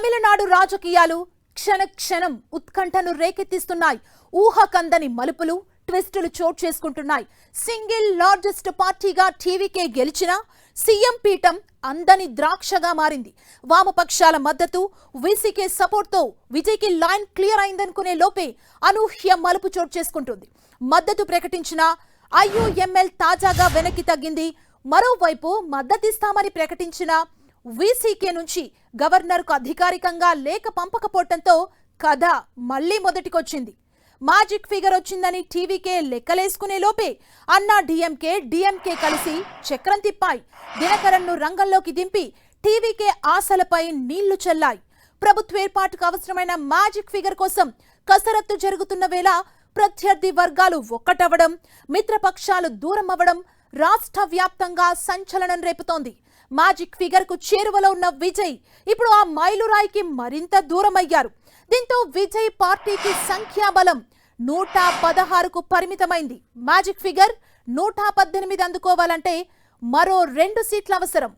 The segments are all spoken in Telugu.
తమిళనాడు రాజకీయాలు క్షణ క్షణం ఉత్కంఠను రేకెత్తిస్తున్నాయి. ఊహకందని మలుపులు ట్విస్టులు చోటు చేసుకుంటున్నాయి. సింగిల్ లార్జెస్ట్ పార్టీగా టీవీకే గెలిచిన సీఎం పీఠం అందని ద్రాక్షగా మారింది. వామపక్షాల మద్దతు, వీసీకే సపోర్ట్తో విజయ్కి లైన్ క్లియర్ అయిందనుకునే లోపే అనూహ్య మలుపు చోటు చేసుకుంటుంది. మద్దతు ప్రకటించిన ఐయుఎంఎల్ తాజాగా వెనక్కి తగ్గింది. మరోవైపు మద్దతిస్తామని ప్రకటించిన వీసీకే నుంచి గవర్నర్కు అధికారికంగా లేఖ పంపకపోవడంతో కథ మళ్లీ మొదటికొచ్చింది. మ్యాజిక్ ఫిగర్ వచ్చిందని టీవీకే లెక్కలేసుకునే లోపే అన్నా డిఎంకే కలిసి చక్రం తిప్పాయి. దినకరన్ను రంగంలోకి దింపి టీవీకే ఆశలపై నీళ్లు చల్లాయి. ప్రభుత్వ ఏర్పాటుకు అవసరమైన మ్యాజిక్ ఫిగర్ కోసం కసరత్తు జరుగుతున్న వేళ ప్రత్యర్థి వర్గాలు ఒక్కటవ్వడం, మిత్రపక్షాలు దూరం అవ్వడం రాష్ట్ర వ్యాప్తంగా సంచలనం రేపుతోంది. మ్యాజిక్ ఫిగర్ కు చేరువలో ఉన్న విజయ్ ఇప్పుడు ఆ మైలురాయికి మరింత దూరమయ్యారు. దీంతో విజయ్ పార్టీకి సంఖ్యాబలం 116కు పరిమితమైంది. మ్యాజిక్ ఫిగర్ 118 అందుకోవాలంటే మరో 2 సీట్ల అవసరం.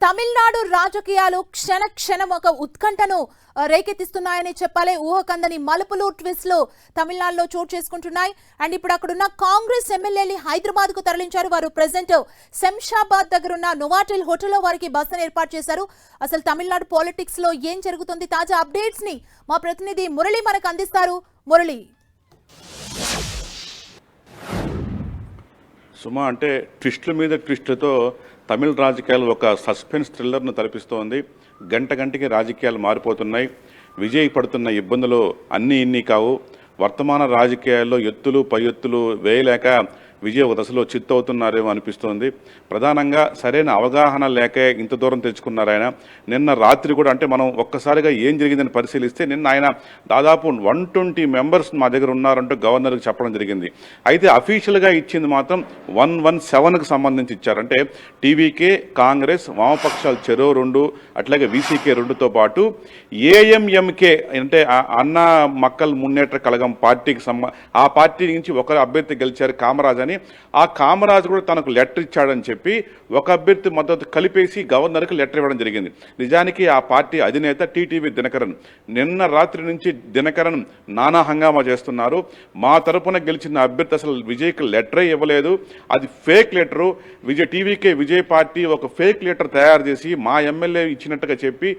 తమిళనాడు రాజకీయాలు క్షణ క్షణం ఒక ఉత్కంఠను రేకెత్తిస్తున్నాయని చెప్పాలి. ఊహకందని మలుపులు ట్విస్ట్లు తమిళనాడులో చోటు చేసుకుంటున్నాయి. అండ్ ఇప్పుడు అక్కడున్న కాంగ్రెస్ ఎమ్మెల్యేని హైదరాబాద్ కు తరలించారు. వారు ప్రెసెంట్ శంషాబాద్ దగ్గర ఉన్న నోవాటెల్ హోటల్లో వారికి బస్సును ఏర్పాటు చేశారు. అసలు తమిళనాడు పాలిటిక్స్ లో ఏం జరుగుతుంది, తాజా అప్డేట్స్ ని మా ప్రతినిధి మురళి మనకు అందిస్తారు. మురళి. సుమా, అంటే ట్విస్టుల మీద ట్విస్టులతో తమిళ రాజకీయాలు ఒక సస్పెన్స్ థ్రిల్లర్ను తలపిస్తోంది. గంటకి రాజకీయాలు మారిపోతున్నాయి. విజయ్ పడుతున్న ఇబ్బందులు అన్నీ ఇన్ని కావు. వర్తమాన రాజకీయాల్లో ఎత్తులు పై ఎత్తులు వేయలేక విజయ్ ఒక దశలో చిత్తవుతున్నారేమో అనిపిస్తోంది. ప్రధానంగా సరైన అవగాహన లేకే ఇంత దూరం తెచ్చుకున్నారు ఆయన. నిన్న రాత్రి కూడా, అంటే మనం ఒక్కసారిగా ఏం జరిగిందని పరిశీలిస్తే, నిన్న ఆయన దాదాపు 120 మెంబర్స్ మా దగ్గర ఉన్నారంటూ గవర్నర్కి చెప్పడం జరిగింది. అయితే అఫీషియల్గా ఇచ్చింది మాత్రం 117కు సంబంధించి ఇచ్చారు. అంటే టీవీకే, కాంగ్రెస్, వామపక్షాలు చెరో 2, అట్లాగే వీసీకే 2తో పాటు ఏఎంఎంకే అంటే అన్నా మక్కల్ మున్నేట్ర కళగం పార్టీకి ఆ పార్టీ నుంచి ఒక అభ్యర్థి గెలిచారు, కామరాజ్ అని. ఆ కామరాజు కూడా తనకు లెటర్ ఇచ్చాడని చెప్పి ఒక అభ్యర్థి మద్దతు కలిపేసి గవర్నర్కి లెటర్ ఇవ్వడం జరిగింది. నిజానికి ఆ పార్టీ అధినేత టీటీవీ దినకరన్. నిన్న రాత్రి నుంచి దినకరన్ నానా హంగామా చేస్తున్నారు. మా తరపున గెలిచిన అభ్యర్థి అసలు విజయ్కి లెటరే ఇవ్వలేదు, అది fake letter. TVK Vijay party ఒక ఫేక్ లెటర్ తయారు చేసి మా ఎమ్మెల్యే ఇచ్చినట్టుగా చెప్పి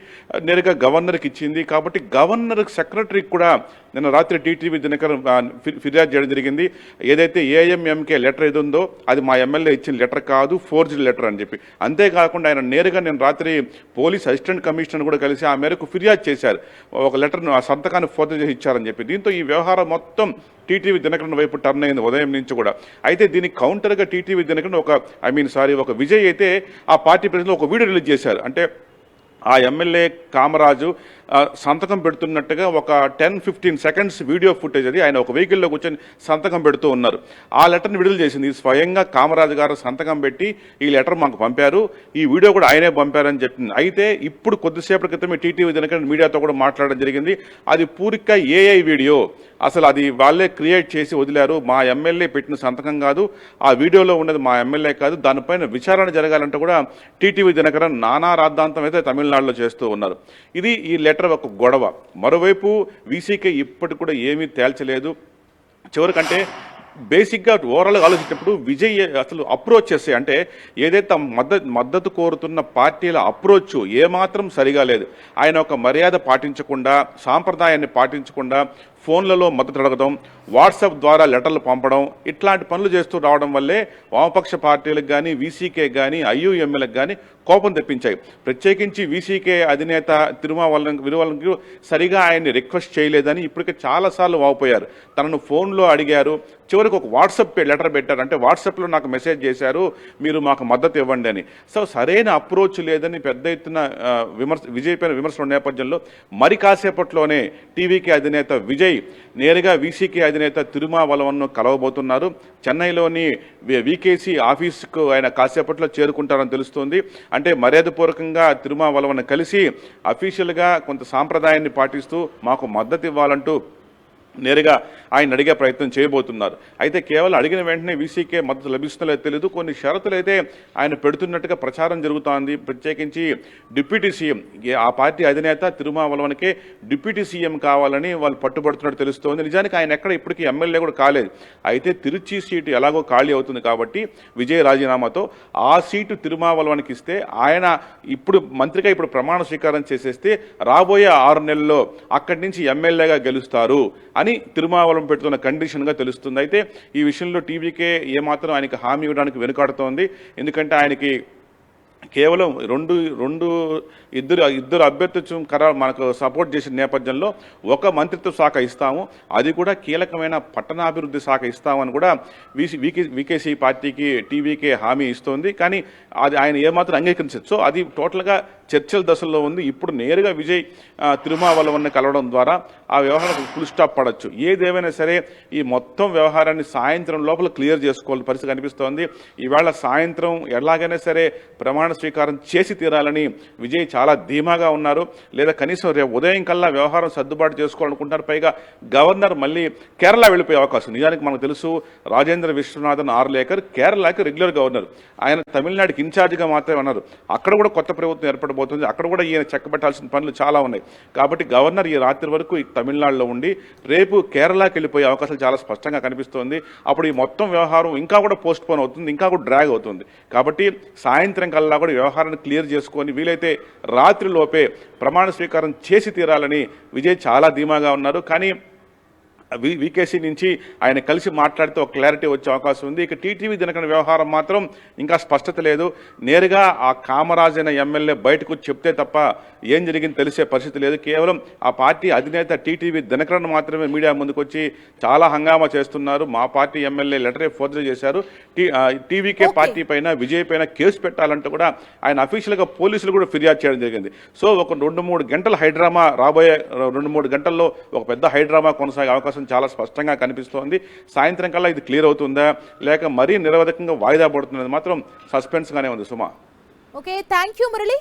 నేరుగా గవర్నర్కి ఇచ్చింది. కాబట్టి గవర్నర్ సెక్రటరీకి కూడా నిన్న రాత్రి టీటీవీ దినకరన్ ఫిర్యాదు చేయడం జరిగింది. ఏదైతే ఏఎంఎంకే లెటర్ ఏది ఉందో అది మా ఎమ్మెల్యే ఇచ్చిన లెటర్ కాదు, ఫోర్జ్డ్ లెటర్ అని చెప్పి. అంతేకాకుండా ఆయన నేరుగా నేను రాత్రి పోలీస్ అసిస్టెంట్ కమిషనర్ కూడా కలిసి ఆ మేరకు ఫిర్యాదు చేశారు. ఒక లెటర్ను ఆ సంతకాన్ని ఫోర్జ్ చేసి ఇచ్చారని చెప్పి. దీంతో ఈ వ్యవహారం మొత్తం టీటీవీ దినకరన్ వైపు టర్న్ అయింది ఉదయం నుంచి కూడా. అయితే దీనికి కౌంటర్గా టీటీవీ దినకరన్ ఒక విజయ్ అయితే ఆ పార్టీ ప్రజలు ఒక వీడియో రిలీజ్ చేశారు. అంటే ఆ ఎమ్మెల్యే కామరాజు సంతకం పెడుతున్నట్టుగా ఒక 10-15 సెకండ్స్ వీడియో ఫుటేజ్, అది ఆయన ఒక వెహికల్లో కూర్చొని సంతకం పెడుతూ ఉన్నారు. ఆ లెటర్ని విడుదల చేసింది స్వయంగా కామరాజు గారు సంతకం పెట్టి ఈ లెటర్ మాకు పంపారు, ఈ వీడియో కూడా ఆయనే పంపారని చెప్పింది. అయితే ఇప్పుడు కొద్దిసేపటి క్రితమే టీటీవీ దగ్గర మీడియాతో కూడా మాట్లాడడం జరిగింది. అది పూర్తిగా ఏఐ వీడియో, అసలు అది వాళ్ళే క్రియేట్ చేసి వదిలారు. మా ఎమ్మెల్యే పెట్టిన సంతకం కాదు, ఆ వీడియోలో ఉన్నది మా ఎమ్మెల్యే కాదు, దానిపైన విచారణ జరగాలంటే కూడా టీటీవీ దినకరన్ నానా రాద్ధాంతం అయితే తమిళనాడులో చేస్తూ ఉన్నారు. ఇది ఈ లెటర్ ఒక గొడవ. మరోవైపు వీసీకే ఇప్పటికి కూడా ఏమీ తేల్చలేదు. చివరికంటే బేసిక్గా ఓవరాల్గా ఆలోచించినప్పుడు విజయ్ అసలు అప్రోచ్ చేస్తే, అంటే ఏదైతే మద్దతు కోరుతున్న పార్టీల అప్రోచ్ ఏమాత్రం సరిగా లేదు. ఆయన ఒక మర్యాద పాటించకుండా, సాంప్రదాయాన్ని పాటించకుండా ఫోన్లలో మద్దతు అడగడం, వాట్సాప్ ద్వారా లెటర్లు పంపడం, ఇట్లాంటి పనులు చేస్తూ రావడం వల్లే వామపక్ష పార్టీలకు కానీ, వీసీకే కానీ, ఐయుఎంఎల్కి కానీ కోపం తెప్పించాయి. ప్రత్యేకించి వీసీకే అధినేత తిరుమావలంకి సరిగా ఆయన్ని రిక్వెస్ట్ చేయలేదని ఇప్పటికే చాలాసార్లు వాపోయారు. తనను ఫోన్లో అడిగారు, చివరికి ఒక వాట్సాప్ లెటర్ పెట్టారు. అంటే వాట్సాప్లో నాకు మెసేజ్ చేశారు, మీరు మాకు మద్దతు ఇవ్వండి అని. సో సరైన అప్రోచ్ లేదని పెద్ద ఎత్తున విజయ్ పైన విమర్శల నేపథ్యంలో మరి కాసేపట్లోనే టీవీకే అధినేత విజయ్ నేరుగా వీసీకే అధినేత తిరుమావలవన్ను కలవబోతున్నారు. చెన్నైలోని వీకేసీ ఆఫీసుకు ఆయన కాసేపట్లో చేరుకుంటారని తెలుస్తోంది. అంటే మర్యాదపూర్వకంగా తిరుమావలవన్ను కలిసి అఫీషియల్గా కొంత సాంప్రదాయాన్ని పాటిస్తూ మాకు మద్దతు ఇవ్వాలంటూ నేరుగా ఆయన అడిగే ప్రయత్నం చేయబోతున్నారు. అయితే కేవలం అడిగిన వెంటనే వీసీకే మద్దతు లభిస్తుందో తెలియదు. కొన్ని షరతులు అయితే ఆయన పెడుతున్నట్టుగా ప్రచారం జరుగుతోంది. ప్రత్యేకించి డిప్యూటీ సీఎం, ఆ పార్టీ అధినేత తిరుమావలవనికే డిప్యూటీ సీఎం కావాలని వాళ్ళు పట్టుబడుతున్నట్టు తెలుస్తోంది. నిజానికి ఆయన ఎక్కడ ఇప్పటికీ ఎమ్మెల్యే కూడా కాలేదు. అయితే తిరుచి సీటు ఎలాగో ఖాళీ అవుతుంది కాబట్టి విజయ్ రాజీనామాతో ఆ సీటు తిరుమావలవనికి ఇస్తే ఆయన ఇప్పుడు మంత్రిగా ఇప్పుడు ప్రమాణ స్వీకారం చేసేస్తే రాబోయే 6 నెలల్లో అక్కడి నుంచి ఎమ్మెల్యేగా గెలుస్తారు అని తిరుమావలం పెడుతున్న కండిషన్గా తెలుస్తుంది. అయితే ఈ విషయంలో టీవీకే ఏమాత్రం ఆయనకి హామీ ఇవ్వడానికి వెనుకాడుతోంది. ఎందుకంటే ఆయనకి కేవలం ఇద్దరు అభ్యర్థులు మనకు సపోర్ట్ చేసిన నేపథ్యంలో ఒక మంత్రిత్వ శాఖ ఇస్తాము, అది కూడా కీలకమైన పట్టణాభివృద్ధి శాఖ ఇస్తామని కూడా వీకేసీ పార్టీకి టీవీకే హామీ ఇస్తోంది. కానీ అది ఆయన ఏమాత్రం అంగీకరించదు. సో అది టోటల్గా చర్చల దశలో ఉంది. ఇప్పుడు నేరుగా విజయ్ తిరుమావలవన్ని కలవడం ద్వారా ఆ వ్యవహారానికి ఫుల్ స్టాప్ పడవచ్చు. ఏదేమైనా సరే ఈ మొత్తం వ్యవహారాన్ని సాయంత్రం లోపల క్లియర్ చేసుకోవాలని పరిస్థితి కనిపిస్తోంది. ఈవేళ సాయంత్రం ఎలాగైనా సరే ప్రమాణ స్వీకారం చేసి తీరాలని విజయ్ చాలా ధీమాగా ఉన్నారు. లేదా కనీసం రేపు ఉదయం కల్లా వ్యవహారం సర్దుబాటు చేసుకోవాలనుకుంటున్నారు. పైగా గవర్నర్ మళ్ళీ కేరళ వెళ్ళిపోయే అవకాశం. నిజానికి మనకు తెలుసు రాజేంద్ర విశ్వనాథన్ ఆర్లేకర్ కేరళకి రెగ్యులర్ గవర్నర్, ఆయన తమిళనాడుకి ఇన్ఛార్జిగా మాత్రమే ఉన్నారు. అక్కడ కూడా కొత్త ప్రభుత్వం ఏర్పడబోతుంది. అక్కడ కూడా ఈయన చెక్కబెట్టాల్సిన పనులు చాలా ఉన్నాయి. కాబట్టి గవర్నర్ ఈ రాత్రి వరకు తమిళనాడులో ఉండి రేపు కేరళకి వెళ్ళిపోయే అవకాశాలు చాలా స్పష్టంగా కనిపిస్తోంది. అప్పుడు ఈ మొత్తం వ్యవహారం ఇంకా కూడా పోస్ట్ పోన్ అవుతుంది, ఇంకా కూడా డ్రాగ్ అవుతుంది. కాబట్టి సాయంత్రం కల్లా కూడా వ్యవహారాన్ని క్లియర్ చేసుకొని వీలైతే రాత్రిలోపే ప్రమాణ స్వీకారం చేసి తీరాలని విజయ్ చాలా ధీమాగా ఉన్నారు. కానీ వీకేసీ నుంచి ఆయన కలిసి మాట్లాడితే ఒక క్లారిటీ వచ్చే అవకాశం ఉంది. ఇక టీటీవీ దినకరన్ వ్యవహారం మాత్రం ఇంకా స్పష్టత లేదు. నేరుగా ఆ కామరాజ్ అయిన ఎమ్మెల్యే బయటకు చెప్తే తప్ప ఏం జరిగింది తెలిసే పరిస్థితి లేదు. కేవలం ఆ పార్టీ అధినేత టీటీవీ దినకరన్ మాత్రమే మీడియా ముందుకు వచ్చి చాలా హంగామా చేస్తున్నారు. మా పార్టీ ఎమ్మెల్యే లెటరే ఫోర్జరీ చేశారు, టీవీకే పార్టీ పైన విజయ్ పైన కేసు పెట్టాలంటూ కూడా ఆయన అఫీషియల్గా పోలీసులు కూడా ఫిర్యాదు చేయడం జరిగింది. సో ఒక 2-3 గంటల హైడ్రామా రాబోయే 2-3 గంటల్లో ఒక పెద్ద హైడ్రామా కొనసాగే అవకాశం చాలా స్పష్టంగా కనిపిస్తోంది. సాయంత్రం కల్లా ఇది క్లియర్ అవుతుందా లేక మరీ నిరవధికంగా వాయిదా పడుతున్నది మాత్రం సస్పెన్స్ గానే ఉంది. సుమా. Okay, thank you Murali.